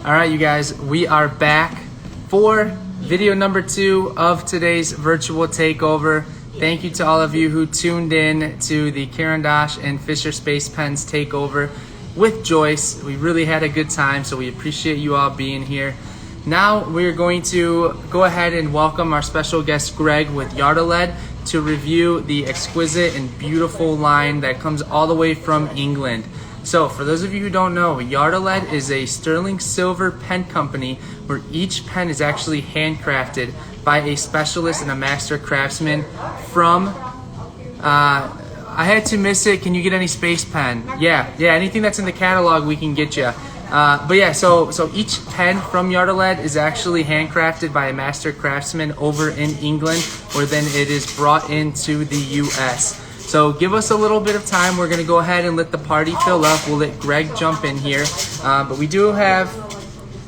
All right, you guys, we are back for video number 2 of today's virtual takeover. Thank you to all of you who tuned in to the Caran d'Ache and Fisher Space Pens takeover with Joyce. We really had a good time, so we appreciate you all being here. Now we're going to go ahead and welcome our special guest Greg with Yardaled to review the exquisite and beautiful line that comes all the way from England. So for those of you who don't know, Yardaled is a sterling silver pen company where each pen is actually handcrafted by a specialist and a master craftsman from, I had to miss it, can you get any space pen? Yeah, anything that's in the catalog we can get you. But yeah, so each pen from Yardaled is actually handcrafted by a master craftsman over in England, where then it is brought into the US. So give us a little bit of time. We're gonna go ahead and let the party fill up. We'll let Greg jump in here. But we do have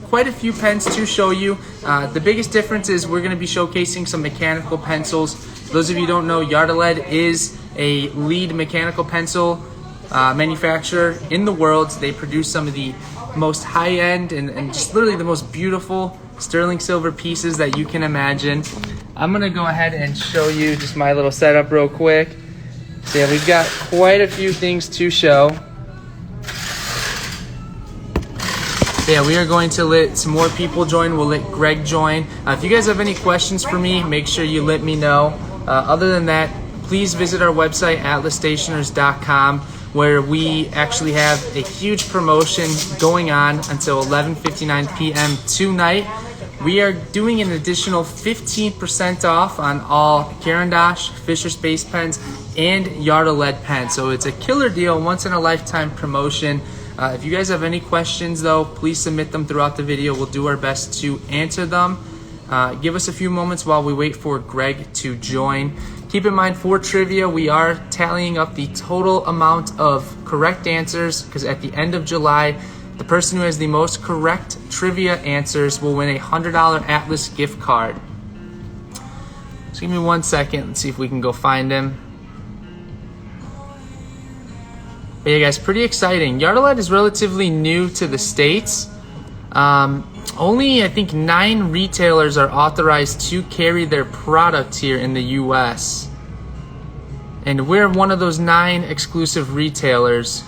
quite a few pens to show you. The biggest difference is we're gonna be showcasing some mechanical pencils. For those of you who don't know, Yardaled is a lead mechanical pencil manufacturer in the world. They produce some of the most high-end and just literally the most beautiful sterling silver pieces that you can imagine. I'm gonna go ahead and show you just my little setup real quick. So yeah, we've got quite a few things to show. So yeah, we are going to let some more people join. We'll let Greg join. If you guys have any questions for me, make sure you let me know. Other than that, please visit our website, atlasstationers.com, where we actually have a huge promotion going on until 11:59 p.m. tonight. We are doing an additional 15% off on all Caran d'Ache, Fisher Space Pens, and Yardaled pens. So it's a killer deal, once in a lifetime promotion. If you guys have any questions though, please submit them throughout the video. We'll do our best to answer them. Give us a few moments while we wait for Greg to join. Keep in mind, for trivia, we are tallying up the total amount of correct answers, because at the end of July, the person who has the most correct trivia answers will win a $100 Atlas gift card. Just give me 1 second. Let's see if we can go find him. But yeah, guys, pretty exciting. Yardaled is relatively new to the States. Only, I think, 9 retailers are authorized to carry their product here in the US. And we're one of those 9 exclusive retailers.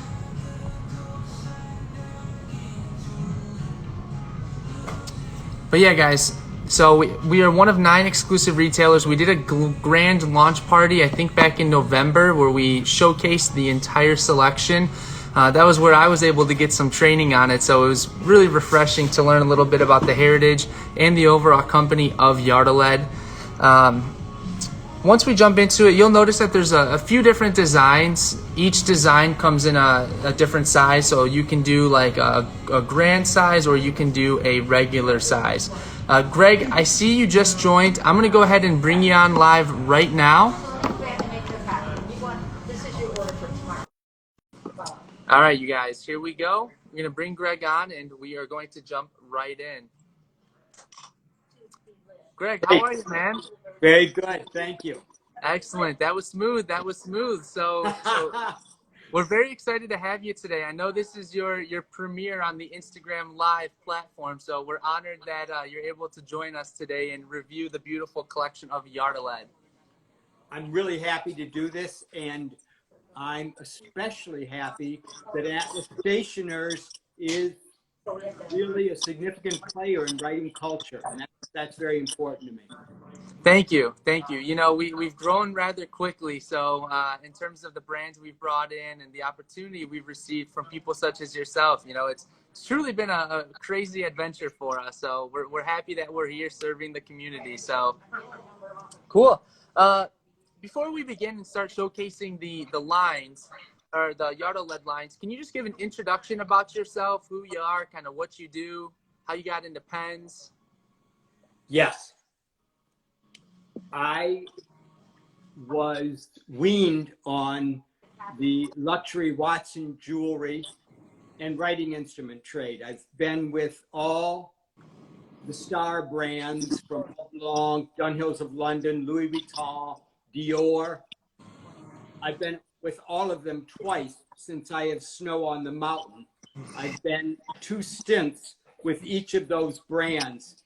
But yeah, guys, so we are one of 9 exclusive retailers. We did a grand launch party, I think back in November, where we showcased the entire selection. That was where I was able to get some training on it, so it was really refreshing to learn a little bit about the heritage and the overall company of Yardaled. Once we jump into it, you'll notice that there's a few different designs. Each design comes in a different size, so you can do like a grand size or you can do a regular size. Greg, I see you just joined. I'm gonna go ahead and bring you on live right now. All right, you guys, here we go. We're gonna bring Greg on and we are going to jump right in. Greg, how are you, man? Very good, thank you. Excellent. That was smooth. So we're very excited to have you today. I know this is your premiere on the Instagram Live platform, so we're honored that you're able to join us today and review the beautiful collection of Yardaled. I'm really happy to do this, and I'm especially happy that Atlas Stationers is really a significant player in writing culture, and that's very important to me. Thank you. You know, we've grown rather quickly, so in terms of the brands we've brought in and the opportunity we've received from people such as yourself, you know, it's truly been a crazy adventure for us. So we're happy that we're here serving the community. So cool. Before we begin and start showcasing the lines, or the Yardaled lines, can you just give an introduction about yourself, who you are, kind of what you do, how you got into pens? Yes. I was weaned on the luxury Watson jewelry and writing instrument trade. I've been with all the star brands from Long, Dunhills of London, Louis Vuitton, Dior. I've been with all of them twice since I have snow on the mountain. I've been 2 stints with each of those brands.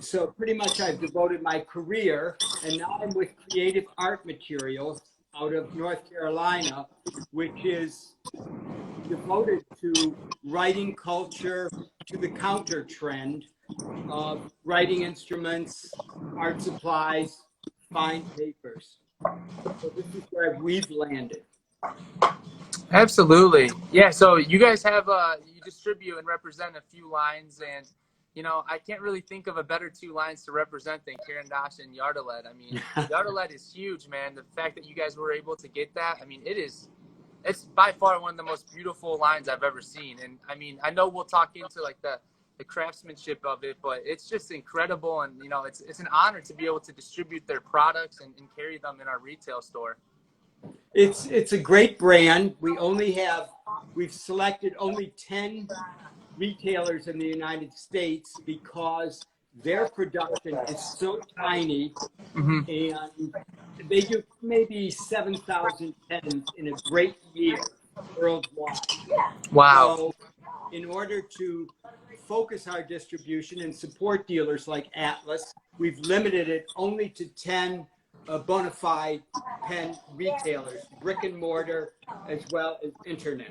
So pretty much I've devoted my career, and now I'm with Creative Art Materials out of North Carolina, which is devoted to writing culture, to the counter trend of writing instruments, art supplies, fine papers. So this is where we've landed. Absolutely. Yeah, so you guys have you distribute and represent a few lines, and you know, I can't really think of a better two lines to represent than Carandash and Yardalet. I mean, Yardalet is huge, man. The fact that you guys were able to get that, I mean, it's by far one of the most beautiful lines I've ever seen. And I mean, I know we'll talk into like the craftsmanship of it, but it's just incredible, and you know, it's an honor to be able to distribute their products and carry them in our retail store. It's a great brand. We've selected only 10 retailers in the United States because their production is so tiny, and they do maybe 7,000 pens in a great year worldwide. Wow. So in order to focus our distribution and support dealers like Atlas, we've limited it only to 10 bona fide pen retailers, brick and mortar, as well as internet.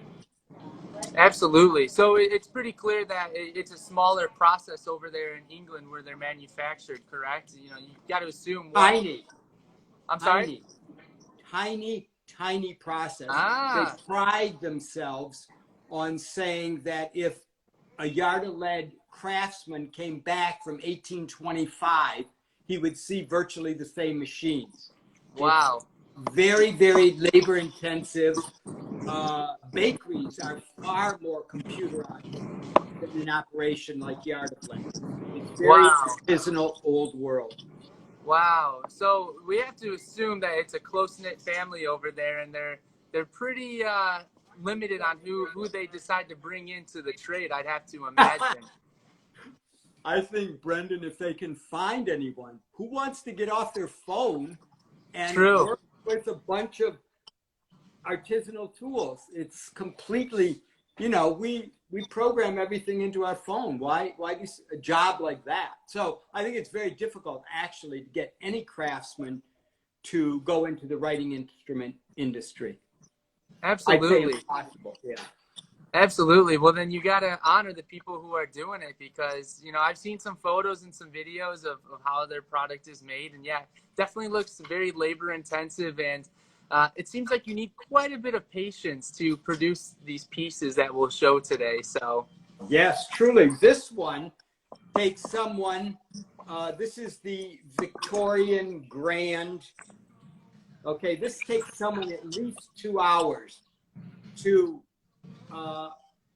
Absolutely. So it's pretty clear that it's a smaller process over there in England where they're manufactured, correct? You know, you got to assume. Tiny. I'm sorry? Tiny process. They Ah. pride themselves on saying that if a Yarda-led craftsman came back from 1825, he would see virtually the same machines. Wow. It's very, very labor intensive. Bakeries are far more computerized than an operation like Yarda-led. It's very artisanal, old world. Wow. So we have to assume that it's a close-knit family over there, and they're pretty limited on who they decide to bring into the trade, I'd have to imagine. I think, Brendan, if they can find anyone who wants to get off their phone and work with a bunch of artisanal tools, it's completely, you know, we program everything into our phone. Why do a job like that? So I think it's very difficult actually to get any craftsman to go into the writing instrument industry. Absolutely. I'd say impossible. Yeah. Absolutely. Well, then you got to honor the people who are doing it, because, you know, I've seen some photos and some videos of how their product is made. And yeah, definitely looks very labor intensive. And it seems like you need quite a bit of patience to produce these pieces that we'll show today. So yes, truly. This one takes someone, this is the Victorian Grand. Okay, this takes someone at least 2 hours to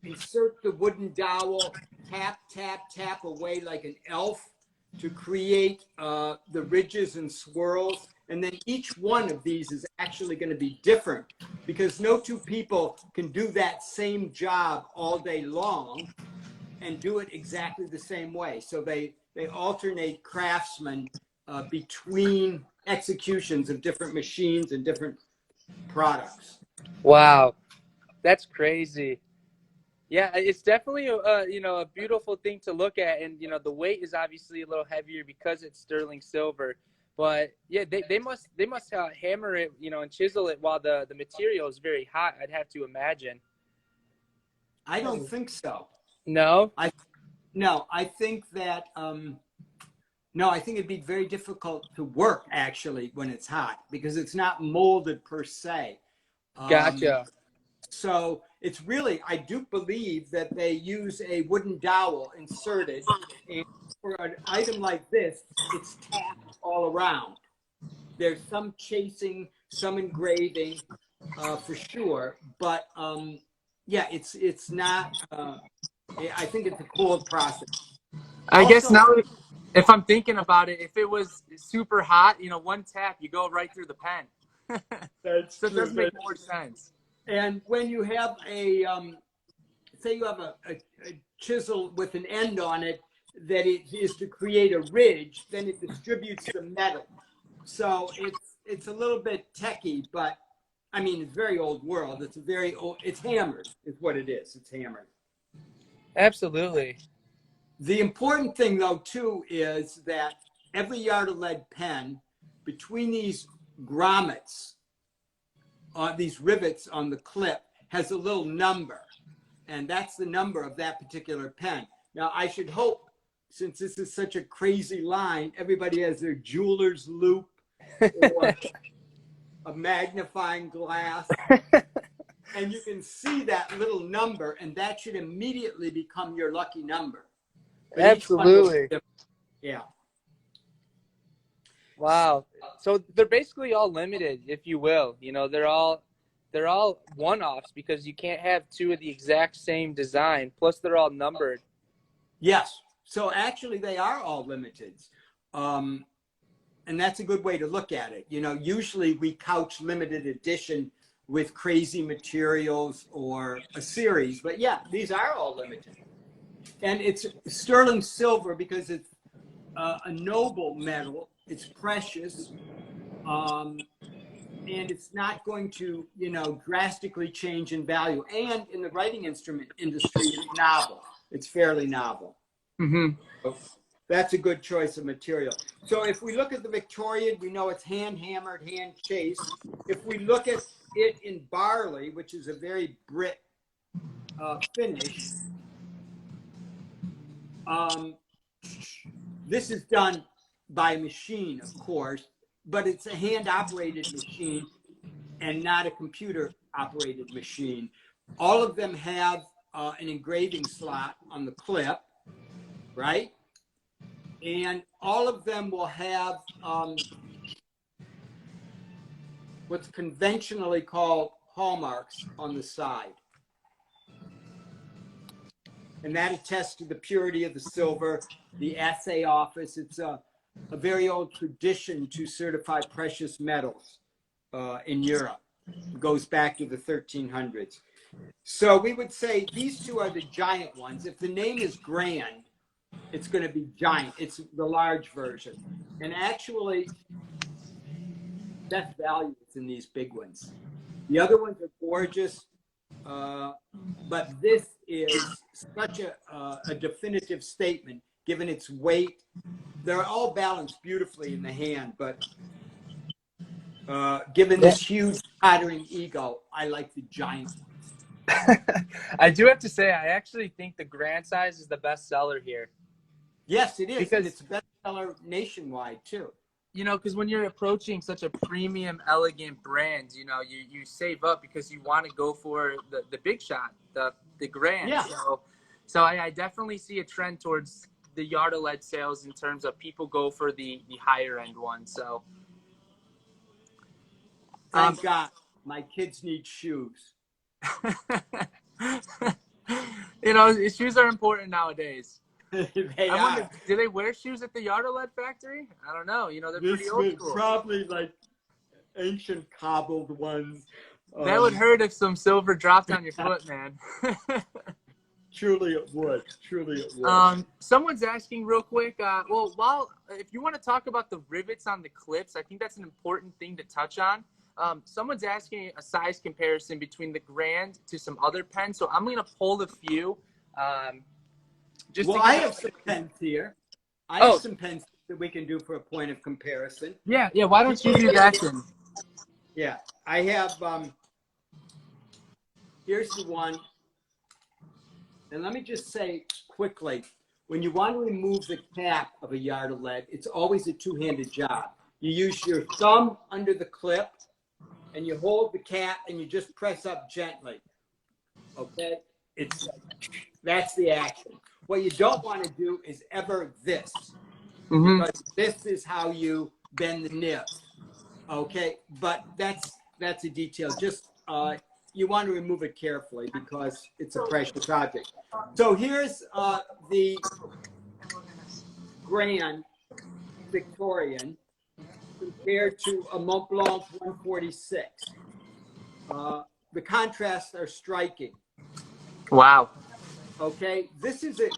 insert the wooden dowel, tap, tap, tap away like an elf to create the ridges and swirls. And then each one of these is actually going to be different, because no two people can do that same job all day long and do it exactly the same way. So they alternate craftsmen between executions of different machines and different products. wow, that's crazy. Yeah, it's definitely you know, a beautiful thing to look at, and you know, the weight is obviously a little heavier because it's sterling silver. But yeah, they must hammer it, you know, and chisel it while the material is very hot, I'd have to imagine. I don't think so. No? I think that I think it'd be very difficult to work actually when it's hot, because it's not molded per se. Gotcha. So it's really, I do believe that they use a wooden dowel inserted, and for an item like this, it's tapped all around. There's some chasing, some engraving, for sure, but yeah, it's not. I think it's a cold process. I Also, guess now, if I'm thinking about it, if it was super hot, you know, one tap, you go right through the pen. So it does make more sense. And when you have a, say you have a chisel with an end on it that it is to create a ridge, then it distributes the metal. So it's a little bit techy, but I mean, it's very old world. It's very old. It's hammered, is what it is. It's hammered. Absolutely. The important thing, though, too, is that every yard of lead pen, between these grommets, these rivets on the clip, has a little number. And that's the number of that particular pen. Now, I should hope, since this is such a crazy line, everybody has their jeweler's loop or a magnifying glass. And you can see that little number, and that should immediately become your lucky number. But Absolutely. Yeah. Wow. So they're basically all limited, if you will. You know, they're all one-offs because you can't have two of the exact same design. Plus, they're all numbered. Yes. So actually, they are all limited. And that's a good way to look at it. You know, usually we couch limited edition with crazy materials or a series. But yeah, these are all limited. And it's sterling silver because it's a noble metal. It's precious. And it's not going to, you know, drastically change in value. And in the writing instrument industry, it's novel. It's fairly novel. Mm-hmm. That's a good choice of material. So if we look at the Victorian, we know it's hand hammered, hand chased. If we look at it in barley, which is a very Brit finish, this is done by machine, of course, but it's a hand-operated machine and not a computer-operated machine. All of them have an engraving slot on the clip, right? And all of them will have what's conventionally called hallmarks on the side. And that attests to the purity of the silver, the assay office. It's a very old tradition to certify precious metals in Europe. It goes back to the 1300s. So we would say these two are the giant ones. If the name is grand, it's going to be giant. It's the large version. And actually, best value is in these big ones. The other ones are gorgeous, but this is such a definitive statement, given its weight. They're all balanced beautifully in the hand, but given this huge tottering ego, I like the giant ones. I do have to say, I actually think the grand size is the best seller here. Yes, it is. Because it's a bestseller nationwide, too. You know, because when you're approaching such a premium, elegant brand, you know, you save up because you want to go for the big shot, the grand. Yeah. So I definitely see a trend towards the yard of lead sales in terms of people go for the higher end one. So thank God, my kids need shoes. You know, shoes are important nowadays. They are. Do they wear shoes at the yard of lead factory? I don't know. You know, they're pretty old school. Probably like ancient cobbled ones. That would hurt if some silver dropped on your foot, man. Truly it would. Truly it would. Someone's asking real quick. If you want to talk about the rivets on the clips, I think that's an important thing to touch on. Someone's asking a size comparison between the Grand to some other pens. So I'm going to pull a few. I have some pens here. I have some pens that we can do for a point of comparison. Yeah. Why don't you do that then? Yeah, I have, here's the one. And let me just say quickly, when you want to remove the cap of a yard of lead, it's always a two-handed job. You use your thumb under the clip, and you hold the cap, and you just press up gently. Okay? That's the action. What you don't want to do is ever this. Mm-hmm. Because this is how you bend the nib. Okay? But that's a detail. Just you want to remove it carefully because it's a precious object. So here's the Grand Victorian compared to a Mont Blanc 146. The contrasts are striking. Wow. Okay, this is a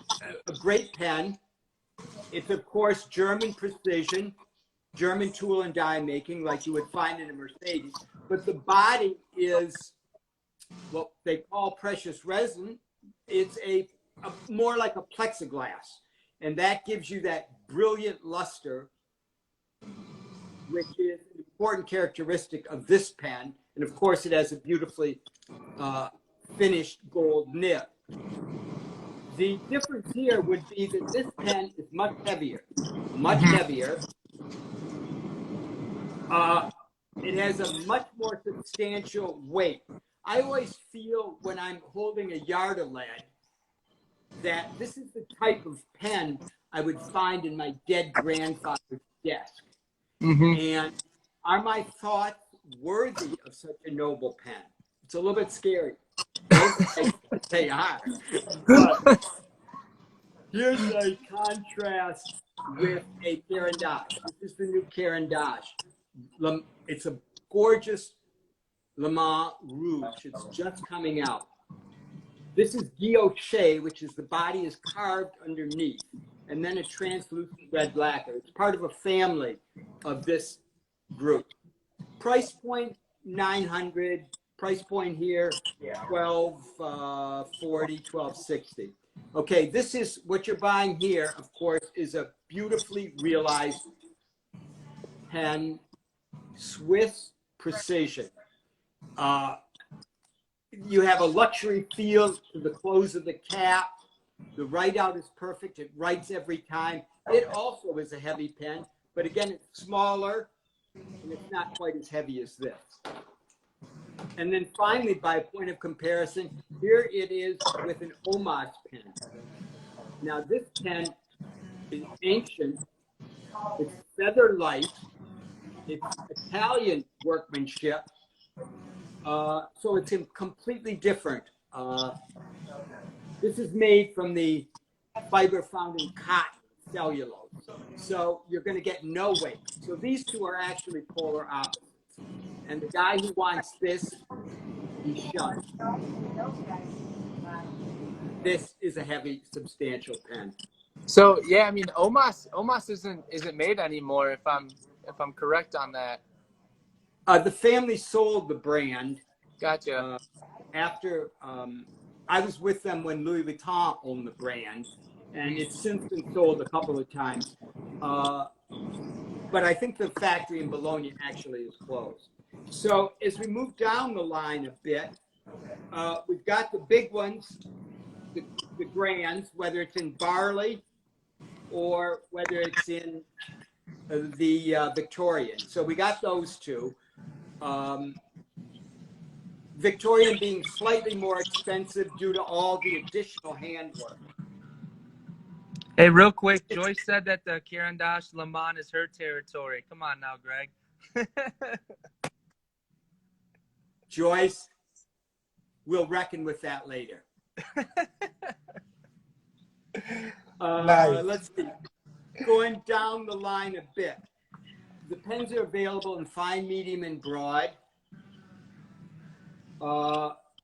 great pen. It's, of course, German precision, German tool and die making like you would find in a Mercedes. But the body is what they call precious resin. It's a more like a plexiglass. And that gives you that brilliant luster, which is an important characteristic of this pen. And of course, it has a beautifully finished gold nib. The difference here would be that this pen is much heavier, much heavier. It has a much more substantial weight. I always feel when I'm holding a yard of lead that this is the type of pen I would find in my dead grandfather's desk. And are my thoughts worthy of such a noble pen? It's a little bit scary. They are. But here's a contrast with a Caran d'Ache. This is the new Caran d'Ache. It's a gorgeous Le Mans Rouge. It's just coming out. This is guilloché, which is the body is carved underneath, and then a translucent red lacquer. It's part of a family of this group. Price point $900. Price point here $1240, $1260. Okay, this is what you're buying here. Of course, is a beautifully realized pen, Swiss precision. You have a luxury feel to the close of the cap. The write out is perfect. It writes every time. It also is a heavy pen, but again, it's smaller and it's not quite as heavy as this. And then finally, by point of comparison, here it is with an Omas pen. Now this pen is ancient. It's feather light. It's Italian workmanship. So it's completely different. This is made from the fiber found in cotton, cellulose. So you're going to get no weight. So these two are actually polar opposites. And the guy who wants this, he's shunned. This is a heavy, substantial pen. So yeah, I mean, Omas isn't made anymore. If I'm correct on that. The family sold the brand. Gotcha. After I was with them when Louis Vuitton owned the brand, and it's since been sold a couple of times. But I think the factory in Bologna actually is closed. So as we move down the line a bit, we've got the big ones, the grands, whether it's in barley or whether it's in the Victorian. So we got those two. Victorian being slightly more expensive due to all the additional handwork. Hey, real quick, Joyce said that the Caran d'Ache Le Mans is her territory. Come on now, Greg. Joyce, we'll reckon with that later. Nice. Let's see. Going down the line a bit. The pens are available in fine, medium, and broad.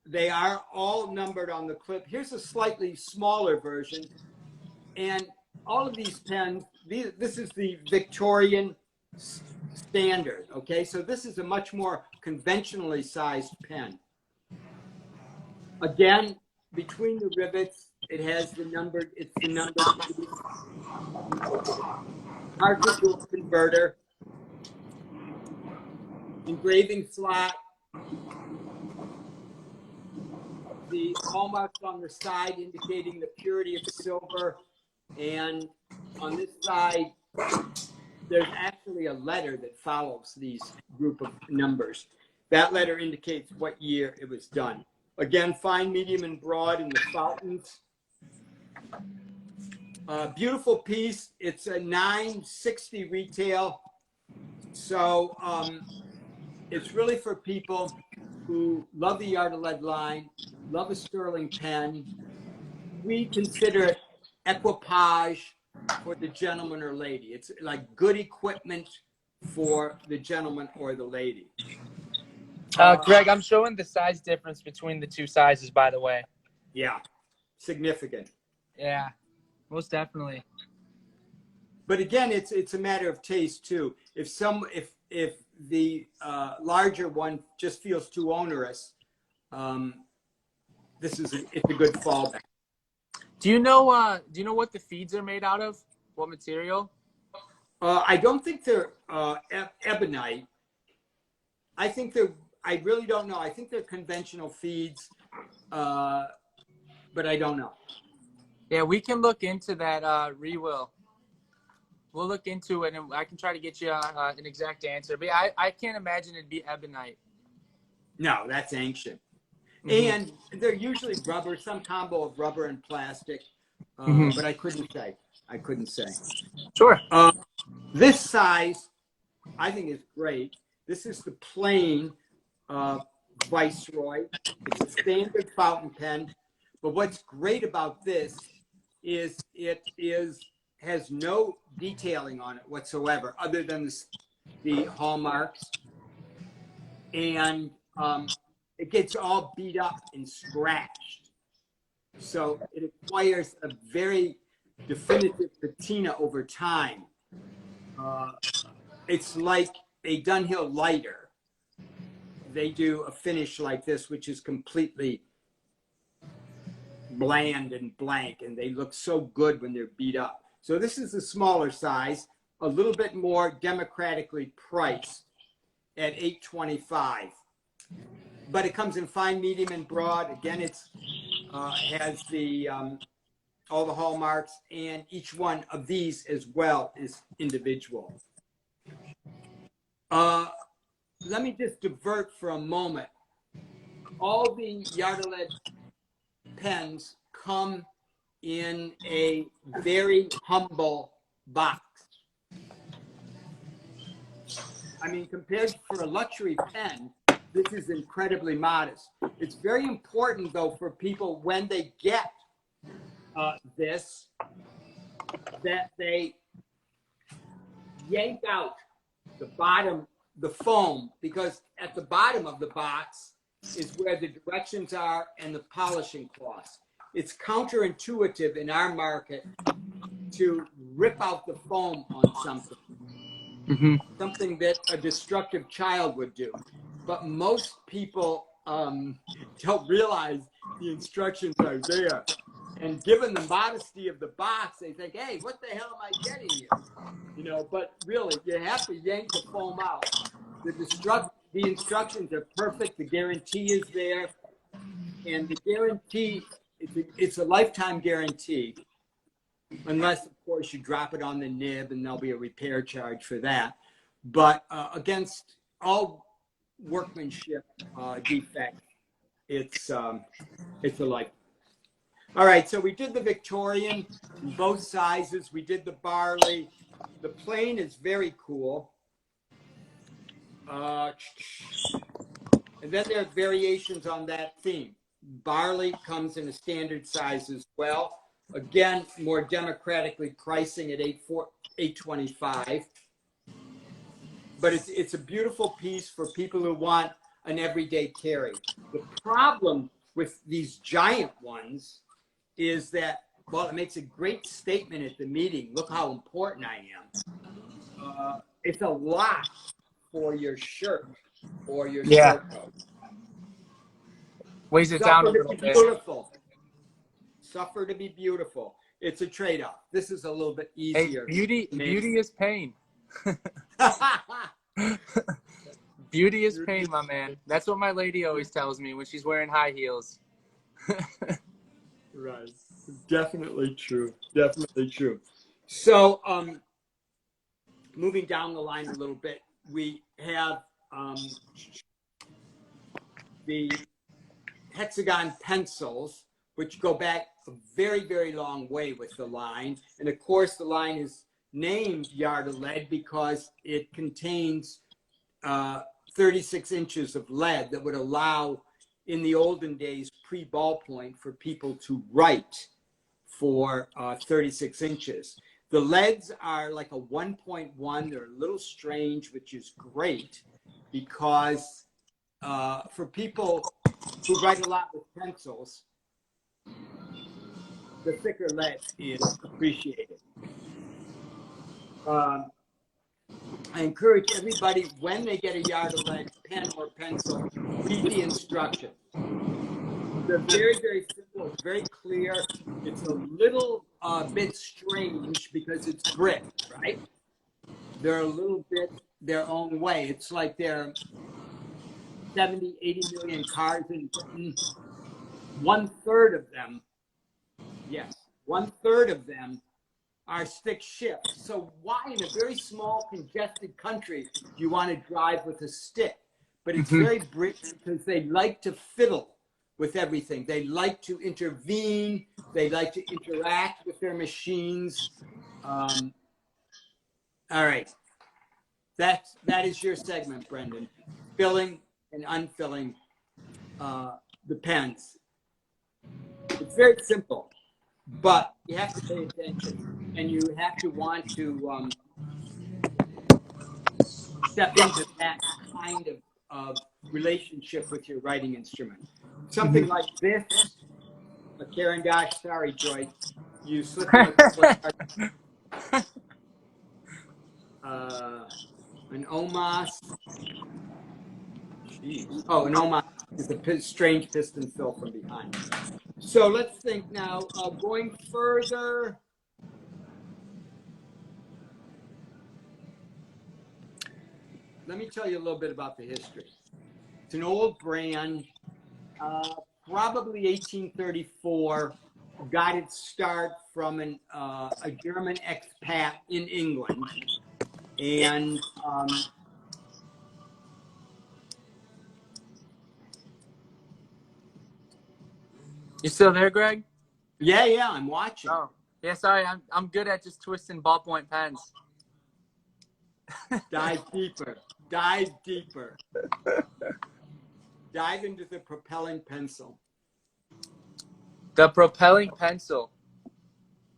They are all numbered on the clip. Here's a slightly smaller version. And all of these pens, this is the Victorian standard, okay? So this is a much more conventionally sized pen. Again, between the rivets, it has the numbered, it's the numbered cartridge converter, engraving slot, the hallmarks on the side indicating the purity of silver, and on this side, there's actually a letter that follows these group of numbers. That letter indicates what year it was done. Again, fine, medium, and broad in the fountains. Beautiful piece. It's a $960 retail. So it's really for people who love the Yard of Lead line, love a sterling pen. We consider it equipage for the gentleman or lady. It's like good equipment for the gentleman or the lady. Greg, I'm showing the size difference between the two sizes, by the way. Yeah, significant. Yeah, most definitely. But again, it's a matter of taste too. If the larger one just feels too onerous, it's a good fallback. Do you know what the feeds are made out of? What material? I don't think they're ebonite. I think they're, I really don't know. I think they're conventional feeds, but I don't know. Yeah, we can look into that. We'll look into it, and I can try to get you an exact answer. But yeah, I can't imagine it'd be ebonite. No, that's ancient. And they're usually rubber, some combo of rubber and plastic, but I couldn't say. I couldn't say. Sure. This size, I think, is great. This is the plain Viceroy. It's a standard fountain pen. But what's great about this is it has no detailing on it whatsoever, other than the hallmarks. And it gets all beat up and scratched. So it acquires a very definitive patina over time. It's like a Dunhill lighter. They do a finish like this, which is completely bland and blank, and they look so good when they're beat up. So this is the smaller size, a little bit more democratically priced at $8.25. But it comes in fine, medium, and broad. Again, it's has the all the hallmarks, and each one of these as well is individual. Let me just divert for a moment. All the Yardeled pens come in a very humble box. I mean, compared for a luxury pen, this is incredibly modest. It's very important, though, for people when they get this, that they yank out the bottom, the foam, because at the bottom of the box is where the directions are and the polishing cloths. It's counterintuitive in our market to rip out the foam on something, something that a destructive child would do. But most people don't realize the instructions are there. And given the modesty of the box, they think, hey, what the hell am I getting here? You know, but really, you have to yank the foam out. The instructions are perfect. The guarantee is there. And the guarantee, it's a lifetime guarantee. Unless, of course, you drop it on the nib and there'll be a repair charge for that. But against all workmanship defect, it's a life. All right, so we did the Victorian in both sizes. We did the barley. The plain is very cool. And then there are variations on that theme. Barley comes in a standard size as well. Again, more democratically pricing at $8.25. But it's a beautiful piece for people who want an everyday carry. The problem with these giant ones is that, well, it makes a great statement at the meeting. Look how important I am. It's a lot for your shirt or your short coat. Weighs it down a little bit. Beautiful. Suffer to be beautiful. It's a trade-off. This is a little bit easier. Hey, beauty is pain. Beauty is pain, my man. That's what my lady always tells me when she's wearing high heels. Right. Definitely true. Definitely true. So, moving down the line a little bit, we have the hexagon pencils, which go back a very, very long way with the line. And of course, the line is named Yardeled because it contains 36 inches of lead that would allow, in the olden days, pre-ballpoint, for people to write for 36 inches. The leads are like a 1.1. They're a little strange, which is great because for people who write a lot with pencils, the thicker lead is appreciated. I encourage everybody, when they get a Yardeled pen or pencil, read the instructions. They're very, very simple. It's very clear. It's a little bit strange because it's brick, right? They're a little bit their own way. It's like they're 70, 80 million cars in Britain. One third of them, yes, one third of them are stick shift. So why in a very small congested country do you want to drive with a stick? But it's very British because they like to fiddle with everything. They like to intervene. They like to interact with their machines. All right. That is your segment, Brendan. Filling and unfilling the pens. It's very simple, but you have to pay attention, and you have to want to step into that kind of relationship with your writing instrument. Something like this, a Karen Dash, sorry, Joyce, you slipped in a couple of an OMAS. Jeez. Oh, an OMAS is a strange piston fill from behind. So let's think now, going further. Let me tell you a little bit about the history. It's an old brand, probably 1834, got its start from a German expat in England. And You still there, Greg? yeah, I'm watching. Oh, yeah. Sorry, I'm good at just twisting ballpoint pens. Dive deeper. Dive deeper. Dive into the propelling pencil. The propelling pencil.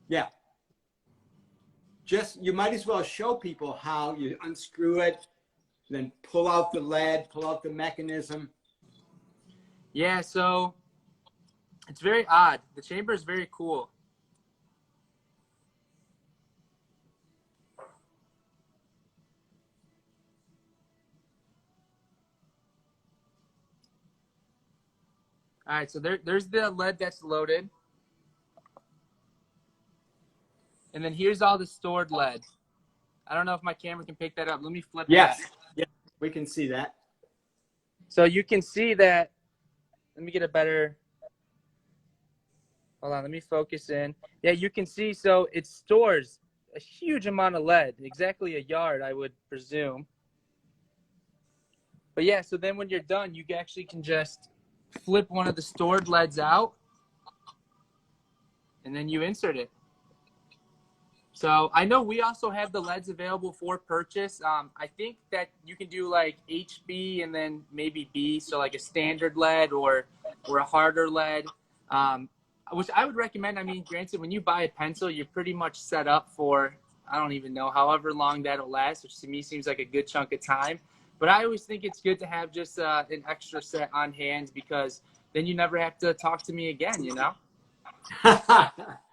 Yeah. You might as well show people how you unscrew it, then pull out the lead, pull out the mechanism. Yeah, so it's very odd. The chamber is very cool. All right, so there's the lead that's loaded. And then here's all the stored lead. I don't know if my camera can pick that up. Let me flip Yes. that. Yeah, we can see that. So you can see that. Let me get a better. Hold on, let me focus in. Yeah, you can see, so it stores a huge amount of lead, exactly a yard, I would presume. But yeah, so then when you're done, you actually can just flip one of the stored leads out, and then you insert it. So I know we also have the leads available for purchase. I think that you can do like HB and then maybe B, so like a standard lead or a harder lead, which I would recommend. I mean, granted, when you buy a pencil, you're pretty much set up for, I don't even know, however long that'll last, which to me seems like a good chunk of time. But I always think it's good to have just an extra set on hand, because then you never have to talk to me again, you know?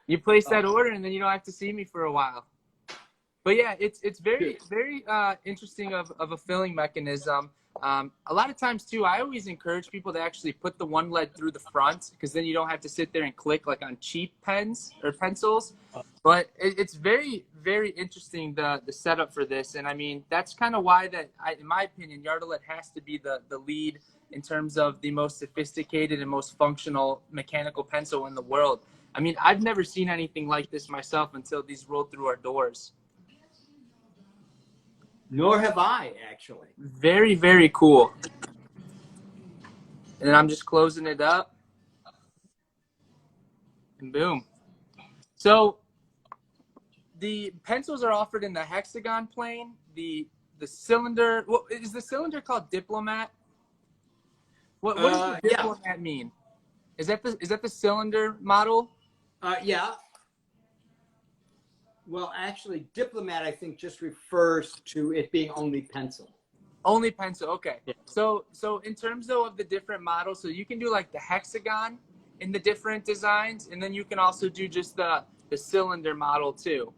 You place that order and then you don't have to see me for a while. But yeah, it's very, very interesting of a filling mechanism. A lot of times too, I always encourage people to actually put the one lead through the front, because then you don't have to sit there and click like on cheap pens or pencils. But it's very, very interesting, the setup for this. And I mean, that's kind of why that, in my opinion, Yardelet has to be the lead in terms of the most sophisticated and most functional mechanical pencil in the world. I mean, I've never seen anything like this myself until these rolled through our doors. Nor have I, actually. Very, very cool. And then I'm just closing it up. And boom. So the pencils are offered in the hexagon plane, the cylinder. Well, is the cylinder called Diplomat? What does the Diplomat mean? Is that the cylinder model? Yeah. Well, actually, Diplomat, I think, just refers to it being only pencil. Only pencil, okay. Yeah. So in terms though of the different models, so you can do like the hexagon in the different designs, and then you can also do just the cylinder model too.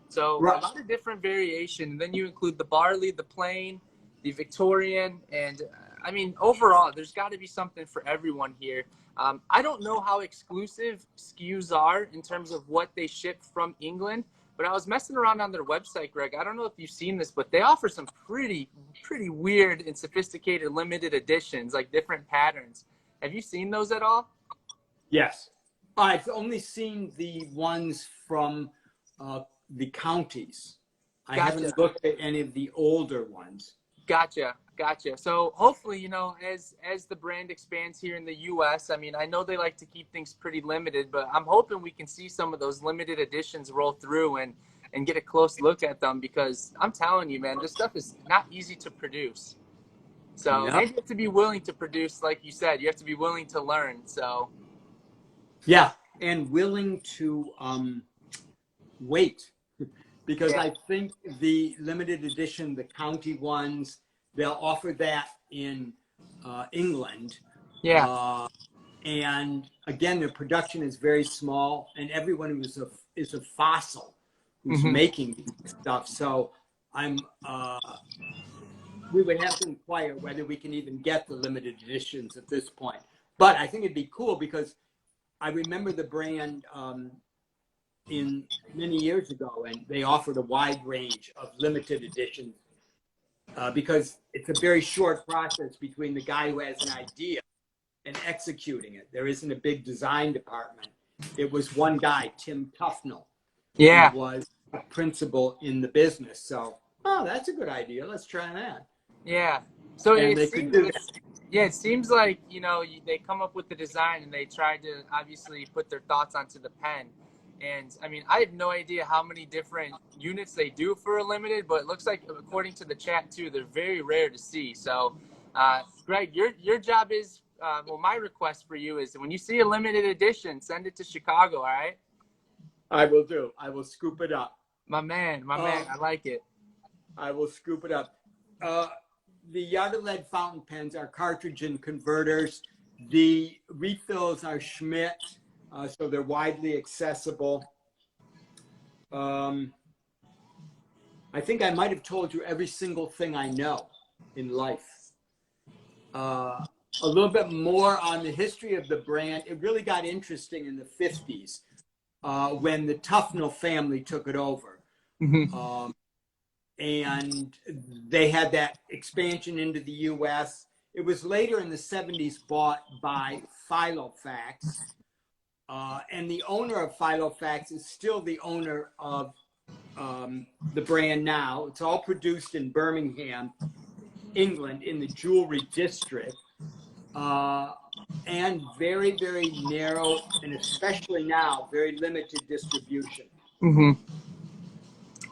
So right. A lot of different variation. And then you include the barley, the plain, the Victorian, and I mean, overall, there's got to be something for everyone here. I don't know how exclusive SKUs are in terms of what they ship from England, but I was messing around on their website, Greg. I don't know if you've seen this, but they offer some pretty weird and sophisticated limited editions, like different patterns. Have you seen those at all? Yes. I've only seen the ones from the counties. I Gotcha. haven't looked at any of the older ones. Gotcha. So hopefully, as the brand expands here in the U.S., I mean, I know they like to keep things pretty limited, but I'm hoping we can see some of those limited editions roll through and get a close look at them, because I'm telling you, man, this stuff is not easy to produce. So Yep. and you have to be willing to produce, like you said, you have to be willing to learn. So Yeah, and willing to wait, because yeah. I think the limited edition, the county ones, they'll offer that in England. Yeah. And again, the production is very small, and everyone who is a fossil who's Mm-hmm. making stuff. So we would have to inquire whether we can even get the limited editions at this point. But I think it'd be cool, because I remember the brand in many years ago, and they offered a wide range of limited editions because it's a very short process between the guy who has an idea and executing it. There isn't a big design department. It was one guy, Tim Tufnell, Yeah. who was a principal in the business. So, oh, that's a good idea. Let's try that. Yeah. So And they could do that. yeah, it seems like, they come up with the design and they try to obviously put their thoughts onto the pen. And I mean, I have no idea how many different units they do for a limited, but it looks like, according to the chat too, they're very rare to see. So, Greg, your job is, my request for you is, when you see a limited edition, send it to Chicago. All right. I will do. I will scoop it up. My man, I like it. I will scoop it up. The Yarda-lead fountain pens are cartridge and converters. The refills are Schmidt, so they're widely accessible. I think I might have told you every single thing I know in life. A little bit more on the history of the brand. It really got interesting in the 50s when the Tufnell family took it over. Mm-hmm. And they had that expansion into the U.S. It was later in the 70s bought by Filofax. And the owner of Filofax is still the owner of the brand now. It's all produced in Birmingham, England, in the jewelry district. And very, very narrow, and especially now, very limited distribution. Mm-hmm.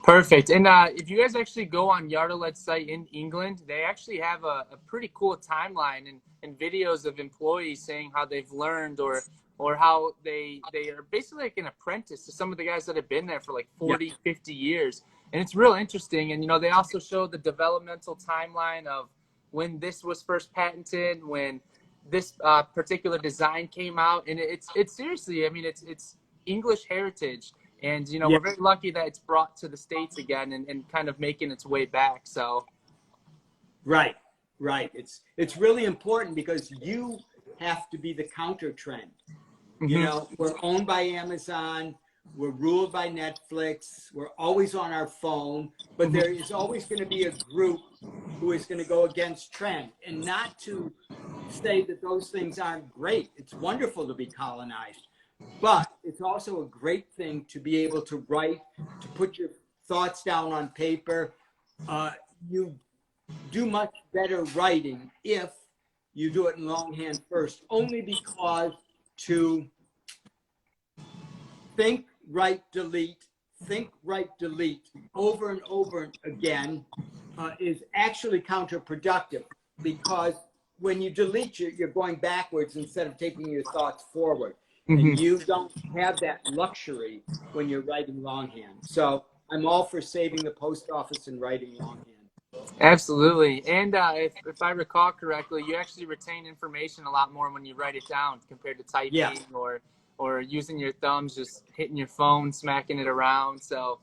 Perfect. And if you guys actually go on Yarda-lead's site in England, they actually have a pretty cool timeline and videos of employees saying how they've learned or how they are basically like an apprentice to some of the guys that have been there for like 40, 50 years. And it's real interesting. And, they also show the developmental timeline of when this was first patented, when this particular design came out. And it's seriously, I mean, it's English heritage. And, we're very lucky that it's brought to the States again and kind of making its way back. So. Right. It's really important, because you have to be the counter trend. Mm-hmm. We're owned by Amazon. We're ruled by Netflix. We're always on our phone. But there is always going to be a group who is going to go against trend. And not to say that those things aren't great. It's wonderful to be colonized. But it's also a great thing to be able to write, to put your thoughts down on paper. You do much better writing if you do it in longhand first, only because to think, write, delete over and over again is actually counterproductive, because when you delete, you're going backwards instead of taking your thoughts forward. And you don't have that luxury when you're writing longhand. So I'm all for saving the post office and writing longhand. Absolutely. And if I recall correctly, you actually retain information a lot more when you write it down compared to typing or using your thumbs, just hitting your phone, smacking it around. So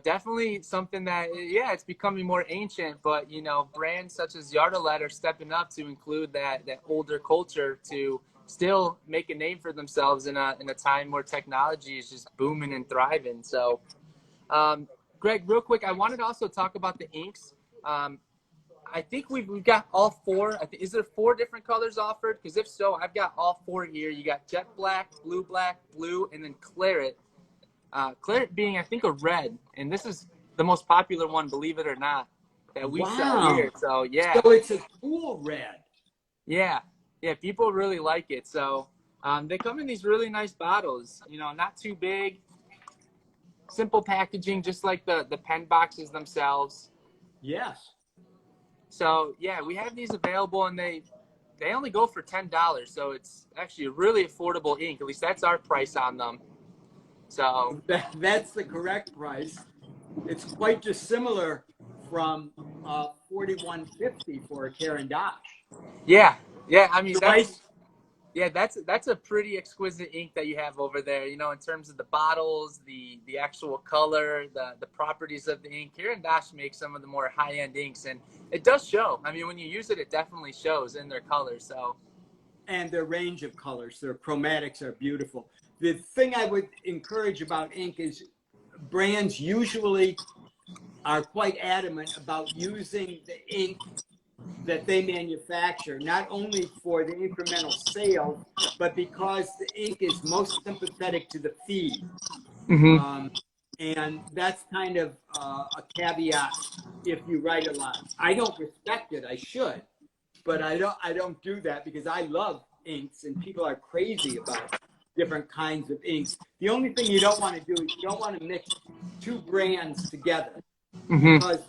definitely something that, it's becoming more ancient, but, brands such as Yarda-lead are stepping up to include that older culture to still make a name for themselves in a time where technology is just booming and thriving. So, Greg, real quick, I wanted to also talk about the inks. I think we've got all four. Is there 4 different colors offered? Because if so, I've got all 4 here. You got jet black, blue, and then claret. Claret being, I think, a red, and this is the most popular one, believe it or not, that we sell here. So yeah. So it's a cool red. Yeah, people really like it. So they come in these really nice bottles. You know, not too big, simple packaging, just like the pen boxes themselves. Yes. So yeah, we have these available, and they only go for $10. So it's actually a really affordable ink. At least that's our price on them. So That's the correct price. It's quite dissimilar from $41.50 for a Caran d'Ache. yeah. I mean, that's a pretty exquisite ink that you have over there. You know, in terms of the bottles, the actual color, the properties of the ink. Caran d'Ache makes some of the more high end inks, and it does show. I mean, when you use it, it definitely shows in their colors. So, and their range of colors, their chromatics are beautiful. The thing I would encourage about ink is brands usually are quite adamant about using the ink that they manufacture, not only for the incremental sale, but because the ink is most sympathetic to the feed. And that's kind of a caveat if you write a lot. I don't respect it, I should, but I don't do that because I love inks and people are crazy about different kinds of inks. The only thing you don't want to do is you don't want to mix 2 brands together because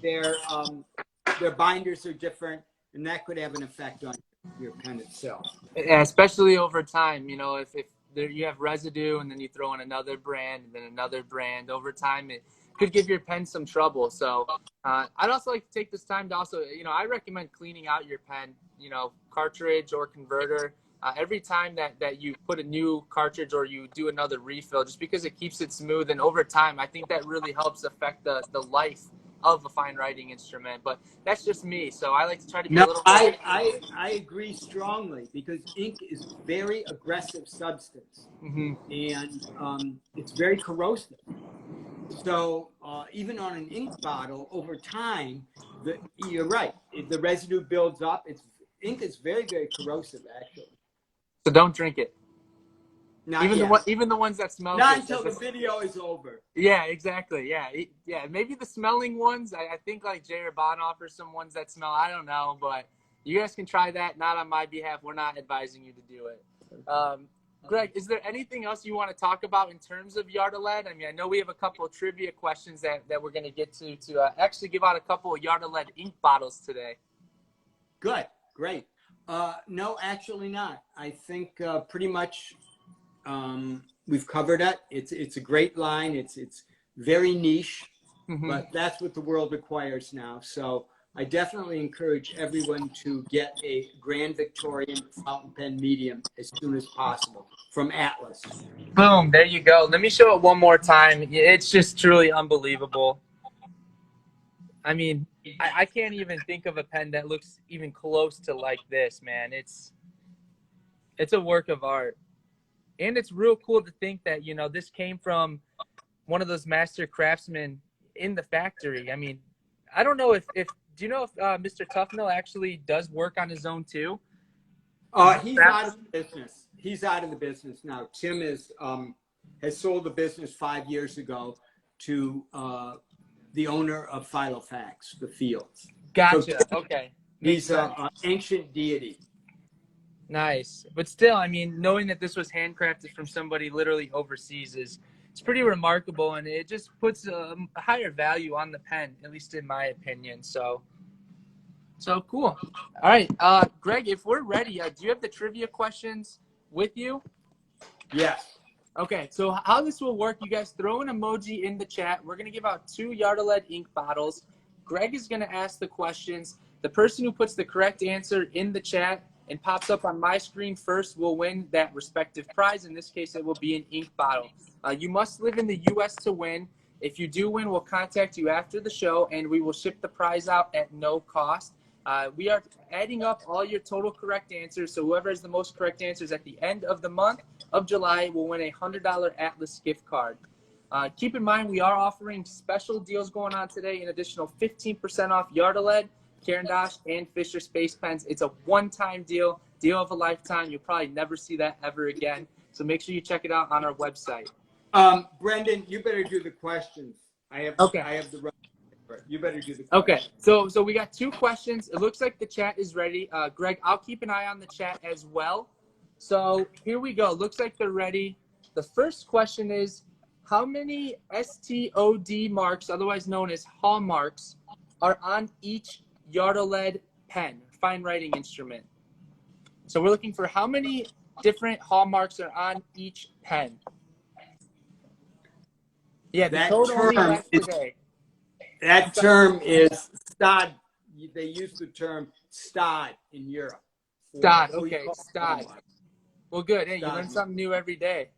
their binders are different, and that could have an effect on your pen itself. Yeah, especially over time, you know, if there, you have residue and then you throw in another brand and then another brand, over time it could give your pen some trouble. So I'd also like to take this time to also, you know, I recommend cleaning out your pen, you know, cartridge or converter. Every time that you put a new cartridge or you do another refill, just because it keeps it smooth, and over time, I think that really helps affect the life of a fine writing instrument. But that's just me, so I like to try to be a little. I agree strongly because ink is very aggressive substance, and it's very corrosive. So even on an ink bottle, over time, you're right. If the residue builds up, ink is very, very corrosive, actually. So don't drink it. Not even the ones that smell. Not until the video is over. Yeah, exactly. Yeah. Maybe the smelling ones. I think like Jay or Bon offers some ones that smell. I don't know, but you guys can try that. Not on my behalf. We're not advising you to do it. Greg, is there anything else you want to talk about in terms of Yarda-Lead? I mean, I know we have a couple of trivia questions that we're going to get to actually give out a couple of Yarda-Lead ink bottles today. Good. Great. No, actually not. I think pretty much we've covered it. It's a great line. It's very niche, but that's what the world requires now. So I definitely encourage everyone to get a Grand Victorian fountain pen medium as soon as possible from Atlas. Boom, there you go. Let me show it one more time. It's just truly unbelievable. I mean, I can't even think of a pen that looks even close to like this, man. It's a work of art. And it's real cool to think that, you know, this came from one of those master craftsmen in the factory. I mean, I don't know if do you know if Mr. Tufnell actually does work on his own too? He's out of the business. He's out of the business now. Tim has sold the business 5 years ago to the owner of Filofax, the Fields. Gotcha. So okay. He's an ancient deity. Nice. But still, I mean, knowing that this was handcrafted from somebody literally overseas it's pretty remarkable, and it just puts a higher value on the pen, at least in my opinion. So cool. All right, Greg, if we're ready, do you have the trivia questions with you? Yes. Okay, so how this will work, you guys throw an emoji in the chat. We're going to give out 2 Yarda-Lead ink bottles. Greg is going to ask the questions. The person who puts the correct answer in the chat and pops up on my screen first will win that respective prize. In this case, it will be an ink bottle. You must live in the U.S. to win. If you do win, we'll contact you after the show, and we will ship the prize out at no cost. We are adding up all your total correct answers. So whoever has the most correct answers at the end of the month of July will win a $100 Atlas gift card. Keep in mind, we are offering special deals going on today, an additional 15% off Yardaled, Caran d'Ache, and Fisher Space Pens. It's a one-time deal of a lifetime. You'll probably never see that ever again. So make sure you check it out on our website. Brendan, you better do the questions. I have the right. You better do the questions. Okay, so we got 2 questions. It looks like the chat is ready. Greg, I'll keep an eye on the chat as well. So here we go. Looks like they're ready. The first question is, how many STOD marks, otherwise known as hallmarks, are on each Yardaled pen, fine writing instrument? So we're looking for how many different hallmarks are on each pen. Yeah, the code only lasts today. That term is STOD. They use the term STOD in Europe. STOD, okay, STOD. Well, good. Hey, you learn something new every day.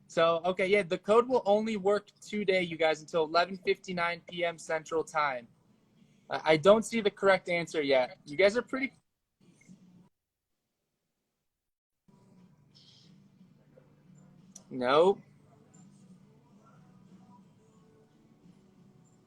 So, okay, yeah, the code will only work today, you guys, until 11:59 p.m. Central Time. I don't see the correct answer yet. You guys are pretty... No.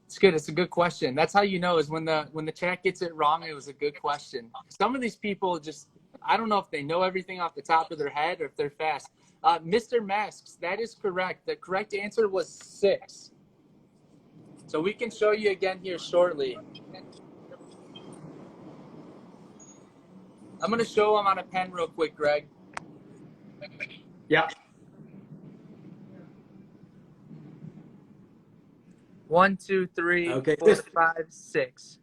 It's good. It's a good question. That's how you know, is when the chat gets it wrong, it was a good question. Some of these people just, I don't know if they know everything off the top of their head or if they're fast. Mr. Masks, that is correct. The correct answer was 6. So we can show you again here shortly. I'm going to show them on a pen real quick, Greg. Yeah. 1, 2, 3, okay. 4, 5, 6.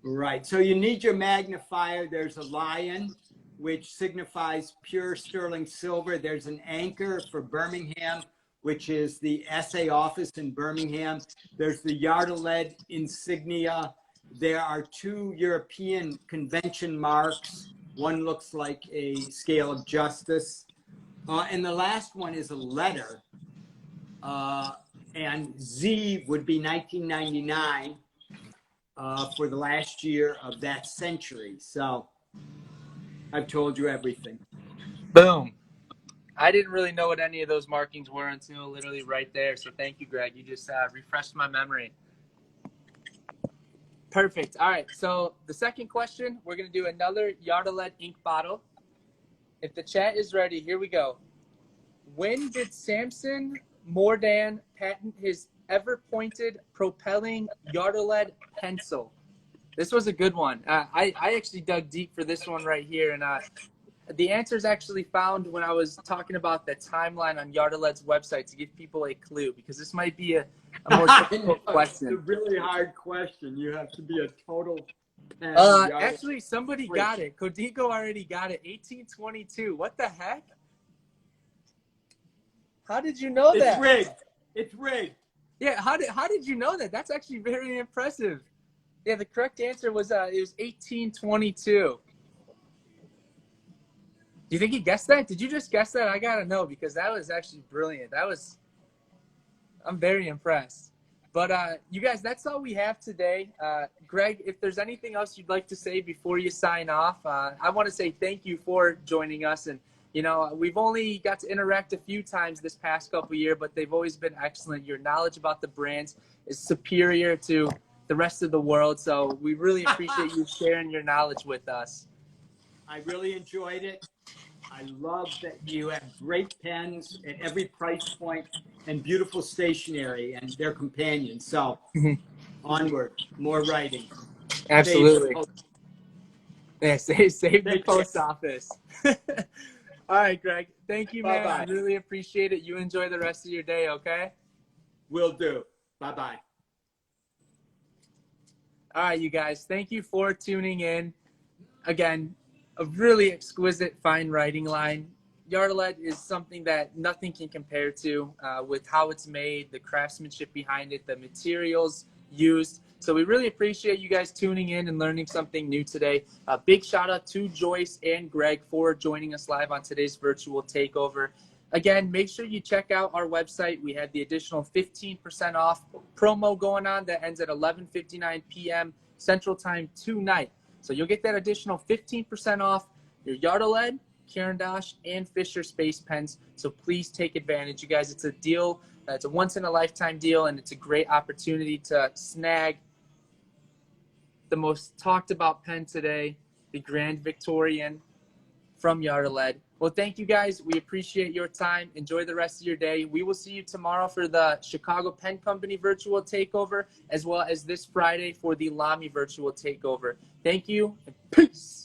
Right. So you need your magnifier. There's a lion, which signifies pure sterling silver. There's an anchor for Birmingham, which is the SA office in Birmingham. There's the Yardaled insignia. There are 2 European convention marks. One looks like a scale of justice. And the last one is a letter. And Z would be 1999 for the last year of that century. So I've told you everything. Boom. I didn't really know what any of those markings were until literally right there. So thank you, Greg. You just refreshed my memory. Perfect. All right. So the second question, we're going to do another Yardaled ink bottle. If the chat is ready, here we go. When did Samson Mordan patent his ever-pointed propelling Yardaled pencil? This was a good one. I actually dug deep for this one right here. And the answer is actually found when I was talking about the timeline on Yardaled's website to give people a clue, because this might be a more difficult question. It's a really hard question. You have to be a total pen. Actually, somebody got it. Codico already got it. 1822. What the heck? How did you know that? It's rigged. It's rigged. Yeah, how did you know that? That's actually very impressive. Yeah, the correct answer was it was 1822. Do you think he guessed that? Did you just guess that? I gotta know, because that was actually brilliant. I'm very impressed. But you guys, that's all we have today. Greg, if there's anything else you'd like to say before you sign off, I want to say thank you for joining us. And you know, we've only got to interact a few times this past couple of years, but they've always been excellent. Your knowledge about the brands is superior to the rest of the world. So we really appreciate you sharing your knowledge with us. I really enjoyed it. I love that you have great pens at every price point and beautiful stationery and their companions. So onward, more writing. Absolutely. Yeah, save the post office. All right, Greg. Thank you, man. Bye-bye. I really appreciate it. You enjoy the rest of your day, okay? Will do. Bye-bye. All right, you guys. Thank you for tuning in. Again, a really exquisite fine writing line. Yardaled is something that nothing can compare to with how it's made, the craftsmanship behind it, the materials used. So we really appreciate you guys tuning in and learning something new today. A big shout out to Joyce and Greg for joining us live on today's virtual takeover. Again, make sure you check out our website. We have the additional 15% off promo going on that ends at 11:59 p.m. Central Time tonight. So you'll get that additional 15% off your Yardaled, Caran d'Ache, and Fisher Space Pens. So please take advantage, you guys. It's a deal. It's a once-in-a-lifetime deal, and it's a great opportunity to snag the most talked about pen today, the Grand Victorian from Yardaled. Well, thank you guys. We appreciate your time. Enjoy the rest of your day. We will see you tomorrow for the Chicago Pen Company virtual takeover, as well as this Friday for the Lamy virtual takeover. Thank you, and peace.